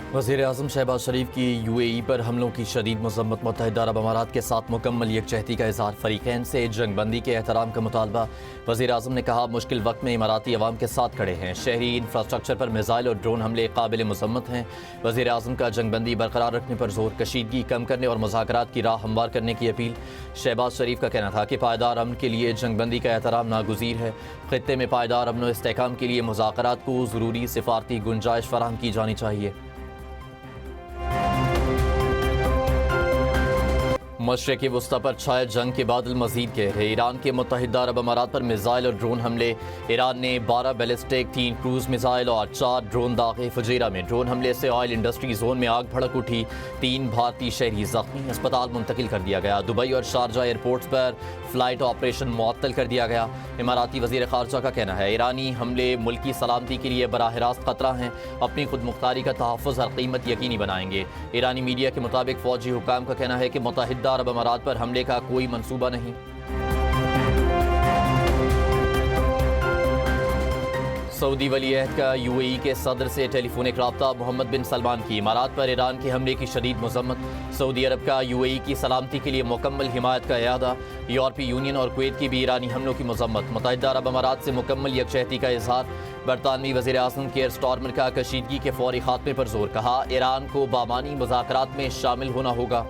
वज़ीर-ए-आज़म शहबाज शरीफ की UAE पर हमलों की शदीद मज़म्मत। मुत्तहिदा अरब अमारात के साथ मुकम्मल यकजहती का इज़हार। फ़रीक़ैन से जंग बंदी के एहतराम का मुतालबा। वज़ीर-ए-आज़म ने कहा, मुश्किल वक्त में इमाराती अवाम के साथ खड़े हैं। शहरी इंफ्रास्ट्रक्चर पर मिज़ाइल और ड्रोन हमले काबिल मज़म्मत हैं। वज़ीर-ए-आज़म का जंग बंदी बरकरार रखने पर जोर, कशीदगी कम करने और मुज़ाकरात की राह हमवार करने की अपील। शहबाज शरीफ का कहना था कि पायदार अमन के लिए जंग बंदी का एहतराम नागुज़ीर है। ख़ित्ते में पायदार अमन व इस्तेहकाम के लिए मुज़ाकरात को ज़रूरी सिफारती गुंजाइश फराहम की जानी चाहिए। मशरिक़ वुस्ता पर छाए जंग के बादल मज़ीद गहरे। ईरान के मुत्तहिदा अरब अमारात पर मिज़ाइल और ड्रोन हमले। ईरान ने 12 बैलिस्टिक, 3 क्रूज़ मिज़ाइल और 4 ड्रोन दागे। फजीरा में ड्रोन हमले से ऑयल इंडस्ट्री जोन में आग भड़क उठी। 3 भारतीय शहरी ज़ख्मी, अस्पताल मुंतकिल कर दिया गया। दुबई और शारजा एयरपोर्ट्स पर फ़्लाइट ऑपरेशन मुअत्तल कर दिया गया। इमाराती वज़ीर ख़ारजा का कहना है, ईरानी हमले मुल्की सलामती के लिए बराह रास्त ख़तरा हैं। अपनी खुद मुख्तारी का तहफ़्फ़ुज़ हर कीमत यकीनी बनाएंगे। ईरानी मीडिया के मुताबिक फ़ौजी हुकाम का कहना है कि मुत्तहिदा अरब अमारात पर हमले का कोई मंसूबा नहीं। सऊदी वली अहद का UAE के सदर से टेलीफोनिक राब्ता। मोहम्मद बिन सलमान की इमारात पर ईरान के हमले की शदीद मज़म्मत। सऊदी अरब का UAE की सलामती के लिए मुकम्मल हिमायत का इरादा। यूरोपीय यूनियन और कुवैत की भी ईरानी हमलों की मज़म्मत। मुत्तहिदा अरब अमारात से मुकम्मल यकजहती का इज़हार। बरतानवी वज़ीर-ए-आज़म केयर स्टारमर का कशीदगी के फौरी खात्मे पर जोर। कहा, ईरान को बामानी मुज़ाकरात में शामिल होना होगा।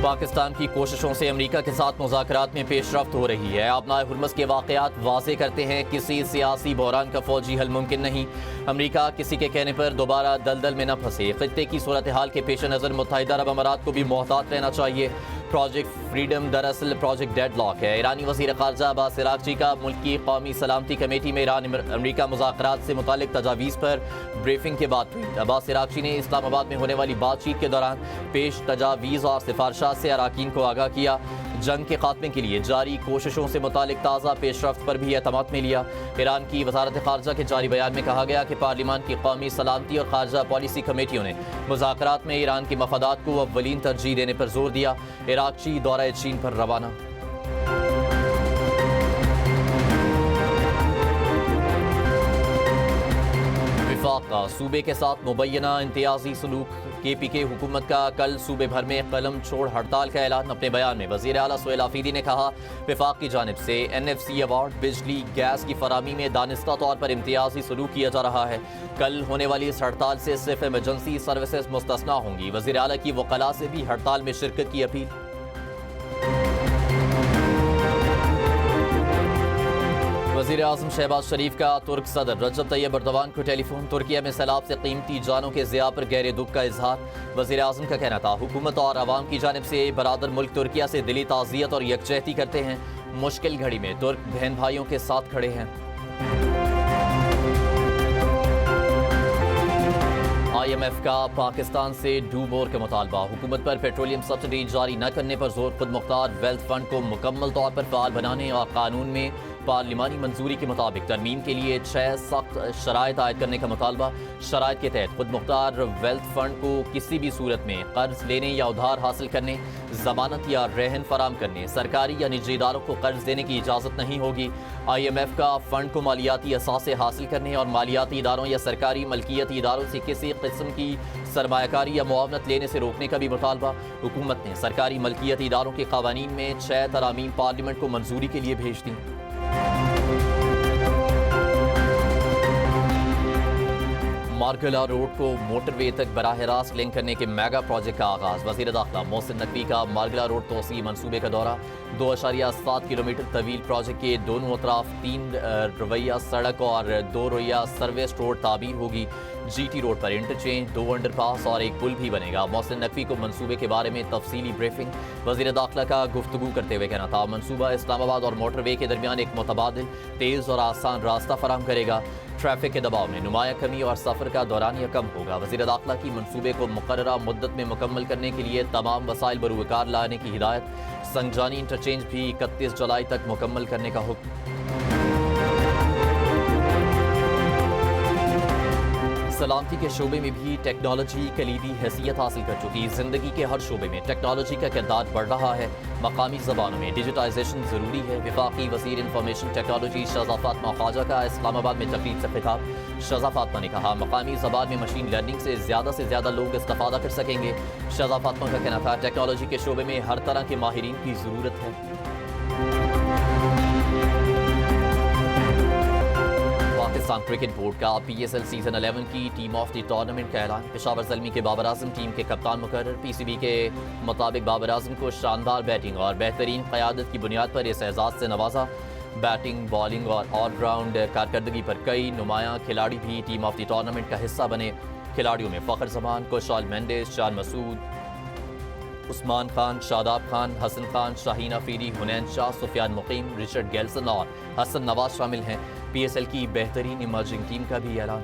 पाकिस्तान की कोशिशों से अमेरिका के साथ मुज़ाकरात में पेशरफ्त हो रही है। आपनाए हुर्मस के वाक़यात वाज़े करते हैं, किसी सियासी बहरान का फ़ौजी हल मुमकिन नहीं। अमेरिका किसी के कहने पर दोबारा दलदल में न फंसे। ख़ित्ते की सूरत हाल के पेश नज़र मुत्तहिदा अरब अमारात को भी मोहतात रहना चाहिए। प्रोजेक्ट फ्रीडम दरअसल प्रोजेक्ट डेडलॉक है। ईरानी वज़ीर ख़ारजा अब्बास इराक़ची का मुल्क की कौमी सलामती कमेटी में ईरान अमेरिका मुज़ाकरात से मुतालिक तजावीज़ पर ब्रीफिंग के बाद ट्वीट। अब्बास इराक़ची ने इस्लामाबाद में होने वाली बातचीत के दौरान पेश तजावीज़ और सिफारशात से अराकीन को आगाह किया। जंग के खात्मे के लिए जारी कोशिशों से मुतालिक ताज़ा पेशरफ्त पर भी एतमाद में लिया। ईरान की वज़ारत ख़ारजा के जारी बयान में कहा गया कि पार्लिमान की कौमी सलामती और ख़ारजा पॉलिसी कमेटियों ने मुज़ाकरात में ईरान के मफादात को अव्वलीन तरजीह देने पर जोर दिया। इराक़ची दौरा चीन पर रवाना। विफाक का सूबे के साथ मुबैना इम्तियाजी सलूक। KPK हुकूमत का कल सूबे भर में कलम छोड़ हड़ताल का ऐलान। अपने बयान में वज़ीर आला सुहेल आफरीदी ने कहा, विफाक की जानिब से NFC अवार्ड, बिजली गैस की फरामी में दानिस्ता तौर पर इम्तियाजी सलूक किया जा रहा है। कल होने वाली इस हड़ताल से सिर्फ इमरजेंसी सर्विसेज मुस्तस्ना होंगी। वज़ीर आला की वकला से भी हड़ताल में शिरकत की अपील। वज़ीर-ए-आज़म शहबाज शरीफ का तुर्क सदर रजब तैयब एर्दोगान को टेलीफोन। तुर्किया में सैलाब से कीमती जानों के ज़िया पर गहरे दुख का इजहार। वज़ीर-ए-आज़म का कहना था, हुकूमत और आवाम की जानिब से बरादर मुल्क तुर्किया से दिली ताज़ियत और यकजहती करते हैं। मुश्किल घड़ी में तुर्क बहन भाइयों के साथ खड़े हैं। IMF का पाकिस्तान से डू मोर का मुतालबा। हुकूमत पर पेट्रोलियम सब्सिडी जारी न करने पर जोर। खुद मुख्तार वेल्थ फंड को मुकम्मल तौर पर फ़ाल बनाने और कानून में पार्लिमानी मंजूरी के मुताबिक तरमीम के लिए 6 सख्त शराइत आयद करने का मुतालबा। शराइत के तहत खुद मुख्तार वेल्थ फंड को किसी भी सूरत में कर्ज लेने या उधार हासिल करने, जमानत या रहन फराम करने, सरकारी या निजी इदारों को कर्ज देने की इजाज़त नहीं होगी। IMF का फंड को मालियाती असासे हासिल करने और मालियाती इदारों या सरकारी मलकियती इदारों से किसी किस्म की सरमायाकारी या मुआवनत लेने से रोकने का भी मुतालबा। हुकूमत ने सरकारी मलकियती इदारों के क़वानीन में 6 तरामीम पार्लियामेंट को मंजूरी के लिए भेज दी। मार्गला रोड को मोटरवे तक बराह रास्त लिंक करने के मेगा प्रोजेक्ट का आगाज। वज़ीर दाखिला मोहसिन नकवी का मार्गला रोड तोसी मंसूबे का दौरा। 2.7 किलोमीटर तवील प्रोजेक्ट के दोनों तरफ 3 रवैया सड़क और 2 रवैया सर्विस रोड ताबीर होगी। GT रोड पर इंटरचेंज, 2 अंडरपास और एक पुल भी बनेगा। मोहसिन नकवी को मंसूबे के बारे में तफसीली ब्रीफिंग। वज़ीर दाखिला का गुफ्तगू करते हुए कहना था, मंसूबा इस्लामाबाद और मोटरवे के दरमियान एक मुतबादिल, तेज़ और आसान रास्ता फराहम करेगा। ट्रैफिक के दबाव में नुमाया कमी और सफ़र का दौरानिया कम होगा। वज़ीर दाखिला की मंसूबे को मुकर्ररा मुद्दत में मुकम्मल करने के लिए तमाम वसाइल बरूकार लाने की हिदायत। संगजानी इंटरचेंज भी 31 जुलाई तक मुकम्मल करने का हुक्म। سلامتی کے شعبے میں بھی ٹیکنالوجی کلیدی حیثیت حاصل کر چکی. زندگی کے ہر شعبے میں ٹیکنالوجی کا کردار بڑھ رہا ہے. مقامی زبانوں میں ڈیجیٹائزیشن ضروری ہے. وفاقی وزیر انفارمیشن ٹیکنالوجی شہزاد فاطمہ خواجہ کا اسلام آباد میں تقریب سے خطاب. شہزاد فاطمہ نے کہا مقامی زبان میں مشین لرننگ سے زیادہ لوگ استفادہ کر سکیں گے. شہزاد فاطمہ کا کہنا تھا ٹیکنالوجی کے شعبے میں ہر طرح کے ماہرین کی ضرورت ہے. پاکستان کرکٹ بورڈ کا پی ایس ایل سیزن 11 کی ٹیم آف دی ٹورنامنٹ کا اعلان. پشاور زلمی کے بابر اعظم ٹیم کے کپتان مقرر. پی سی بی کے مطابق بابر اعظم کو شاندار بیٹنگ اور بہترین قیادت کی بنیاد پر اس اعزاز سے نوازا. بیٹنگ، بالنگ اور آل راؤنڈ کارکردگی پر کئی نمایاں کھلاڑی بھی ٹیم آف دی ٹورنامنٹ کا حصہ بنے. کھلاڑیوں میں فخر زمان، کوشال مینڈیز، شان مسعود، عثمان خان، شاداب خان، حسن خان، شاہین افریدی، حنین شاہ، سفیان مقیم، رچرڈ گیلسن اور حسن نواز شامل ہیں. پی ایس ایل کی بہترین ایمرجنگ ٹیم کا بھی اعلان.